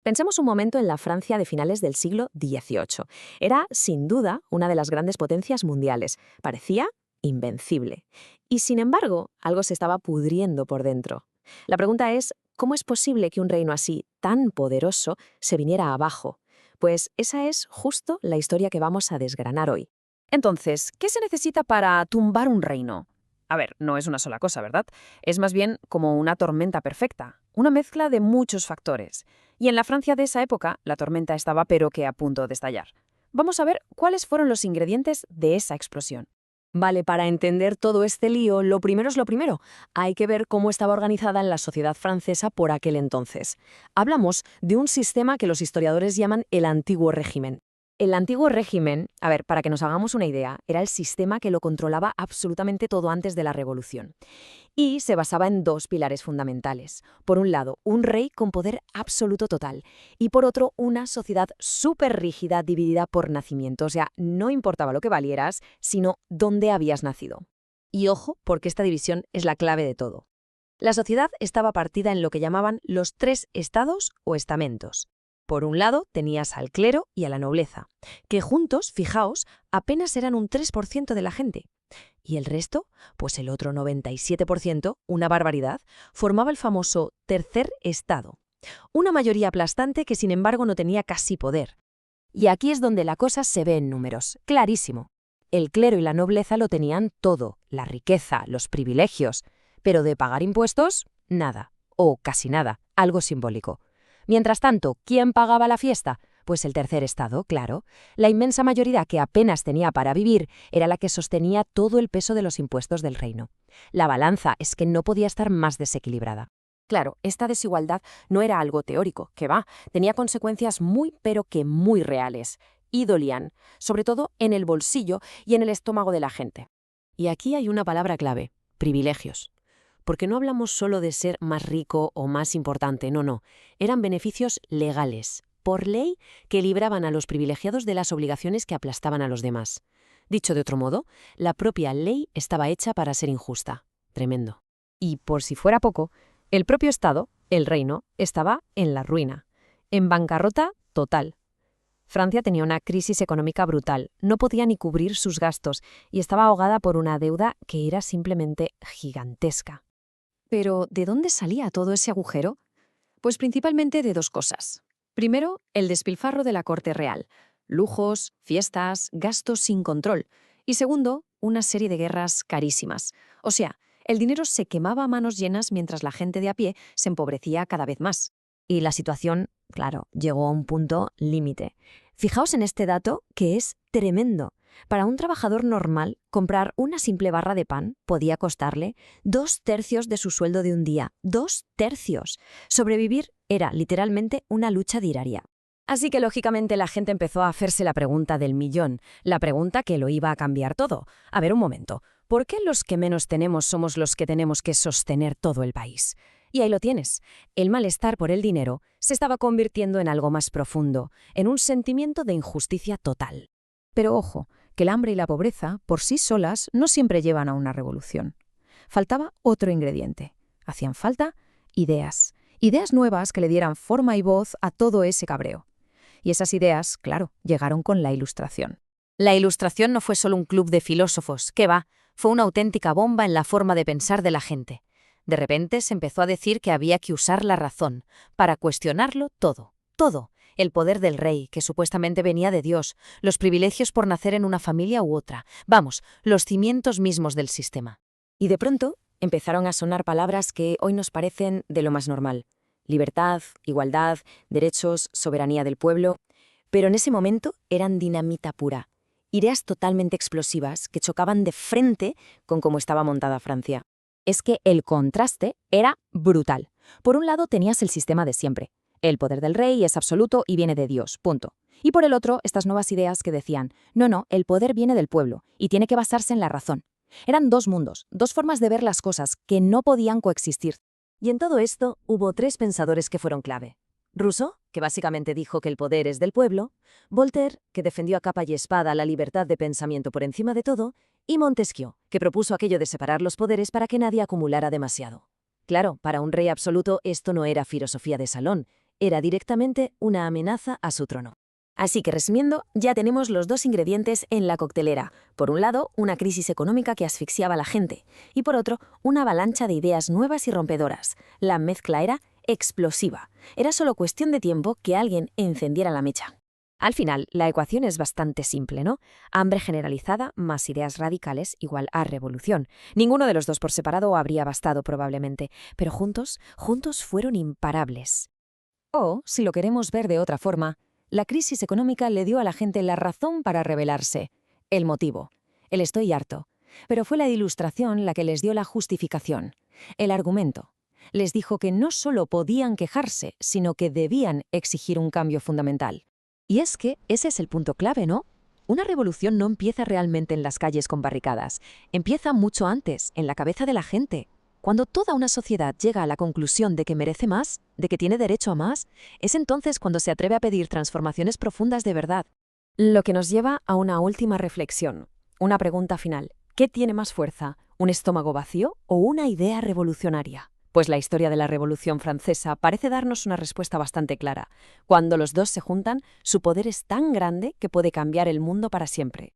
Pensemos un momento en la Francia de finales del siglo XVIII. Era, sin duda, una de las grandes potencias mundiales. Parecía invencible. Y, sin embargo, algo se estaba pudriendo por dentro. La pregunta es, ¿cómo es posible que un reino así, tan poderoso, se viniera abajo? Pues esa es justo la historia que vamos a desgranar hoy. Entonces, ¿qué se necesita para tumbar un reino? A ver, no es una sola cosa, ¿verdad? Es más bien como una tormenta perfecta, una mezcla de muchos factores. Y en la Francia de esa época, la tormenta estaba pero que a punto de estallar. Vamos a ver cuáles fueron los ingredientes de esa explosión. Vale, para entender todo este lío, lo primero es lo primero. Hay que ver cómo estaba organizada la sociedad francesa por aquel entonces. Hablamos de un sistema que los historiadores llaman el Antiguo Régimen. El Antiguo Régimen, a ver, para que nos hagamos una idea, era el sistema que lo controlaba absolutamente todo antes de la Revolución. Y se basaba en dos pilares fundamentales. Por un lado, un rey con poder absoluto total. Y por otro, una sociedad súper rígida dividida por nacimiento. O sea, no importaba lo que valieras, sino dónde habías nacido. Y ojo, porque esta división es la clave de todo. La sociedad estaba partida en lo que llamaban los tres estados o estamentos. Por un lado, tenías al clero y a la nobleza, que juntos, fijaos, apenas eran un 3% de la gente. ¿Y el resto? Pues el otro 97%, una barbaridad, formaba el famoso tercer estado. Una mayoría aplastante que sin embargo no tenía casi poder. Y aquí es donde la cosa se ve en números, clarísimo. El clero y la nobleza lo tenían todo, la riqueza, los privilegios, pero de pagar impuestos, nada, o casi nada, algo simbólico. Mientras tanto, ¿quién pagaba la fiesta? Pues el tercer estado, claro. La inmensa mayoría que apenas tenía para vivir era la que sostenía todo el peso de los impuestos del reino. La balanza es que no podía estar más desequilibrada. Claro, esta desigualdad no era algo teórico, que va, tenía consecuencias muy pero que muy reales, y dolían, sobre todo en el bolsillo y en el estómago de la gente. Y aquí hay una palabra clave, privilegios. Porque no hablamos solo de ser más rico o más importante, no. Eran beneficios legales, por ley, que libraban a los privilegiados de las obligaciones que aplastaban a los demás. Dicho de otro modo, la propia ley estaba hecha para ser injusta. Tremendo. Y por si fuera poco, el propio Estado, el reino, estaba en la ruina, en bancarrota total. Francia tenía una crisis económica brutal, no podía ni cubrir sus gastos y estaba ahogada por una deuda que era simplemente gigantesca. Pero, ¿de dónde salía todo ese agujero? Pues principalmente de dos cosas. Primero, el despilfarro de la corte real. Lujos, fiestas, gastos sin control. Y segundo, una serie de guerras carísimas. O sea, el dinero se quemaba a manos llenas mientras la gente de a pie se empobrecía cada vez más. Y la situación, claro, llegó a un punto límite. Fijaos en este dato que es tremendo. Para un trabajador normal, comprar una simple barra de pan podía costarle 2/3 de su sueldo de un día. 2/3. Sobrevivir era literalmente una lucha diaria. Así que lógicamente la gente empezó a hacerse la pregunta del millón, la pregunta que lo iba a cambiar todo. A ver, un momento, ¿por qué los que menos tenemos somos los que tenemos que sostener todo el país? Y ahí lo tienes. El malestar por el dinero se estaba convirtiendo en algo más profundo, en un sentimiento de injusticia total. Pero ojo, que el hambre y la pobreza, por sí solas, no siempre llevan a una revolución. Faltaba otro ingrediente. Hacían falta ideas. Ideas nuevas que le dieran forma y voz a todo ese cabreo. Y esas ideas, claro, llegaron con la Ilustración. La Ilustración no fue solo un club de filósofos, ¿qué va? Fue una auténtica bomba en la forma de pensar de la gente. De repente se empezó a decir que había que usar la razón para cuestionarlo todo, todo. El poder del rey, que supuestamente venía de Dios, los privilegios por nacer en una familia u otra, vamos, los cimientos mismos del sistema. Y de pronto empezaron a sonar palabras que hoy nos parecen de lo más normal. Libertad, igualdad, derechos, soberanía del pueblo. Pero en ese momento eran dinamita pura. Ideas totalmente explosivas que chocaban de frente con cómo estaba montada Francia. Es que el contraste era brutal. Por un lado tenías el sistema de siempre. El poder del rey es absoluto y viene de Dios, punto. Y por el otro, estas nuevas ideas que decían, no, el poder viene del pueblo y tiene que basarse en la razón. Eran dos mundos, dos formas de ver las cosas que no podían coexistir. Y en todo esto hubo tres pensadores que fueron clave. Rousseau, que básicamente dijo que el poder es del pueblo, Voltaire, que defendió a capa y espada la libertad de pensamiento por encima de todo, y Montesquieu, que propuso aquello de separar los poderes para que nadie acumulara demasiado. Claro, para un rey absoluto esto no era filosofía de salón, era directamente una amenaza a su trono. Así que resumiendo, ya tenemos los dos ingredientes en la coctelera. Por un lado, una crisis económica que asfixiaba a la gente, y por otro, una avalancha de ideas nuevas y rompedoras. La mezcla era explosiva. Era solo cuestión de tiempo que alguien encendiera la mecha. Al final, la ecuación es bastante simple, ¿no? Hambre generalizada más ideas radicales igual a revolución. Ninguno de los dos por separado habría bastado probablemente, pero juntos fueron imparables. O, si lo queremos ver de otra forma, la crisis económica le dio a la gente la razón para rebelarse, el motivo, el estoy harto. Pero fue la Ilustración la que les dio la justificación, el argumento. Les dijo que no solo podían quejarse, sino que debían exigir un cambio fundamental. Y es que ese es el punto clave, ¿no? Una revolución no empieza realmente en las calles con barricadas, empieza mucho antes, en la cabeza de la gente. Cuando toda una sociedad llega a la conclusión de que merece más, de que tiene derecho a más, es entonces cuando se atreve a pedir transformaciones profundas de verdad. Lo que nos lleva a una última reflexión, una pregunta final. ¿Qué tiene más fuerza, un estómago vacío o una idea revolucionaria? Pues la historia de la Revolución Francesa parece darnos una respuesta bastante clara. Cuando los dos se juntan, su poder es tan grande que puede cambiar el mundo para siempre.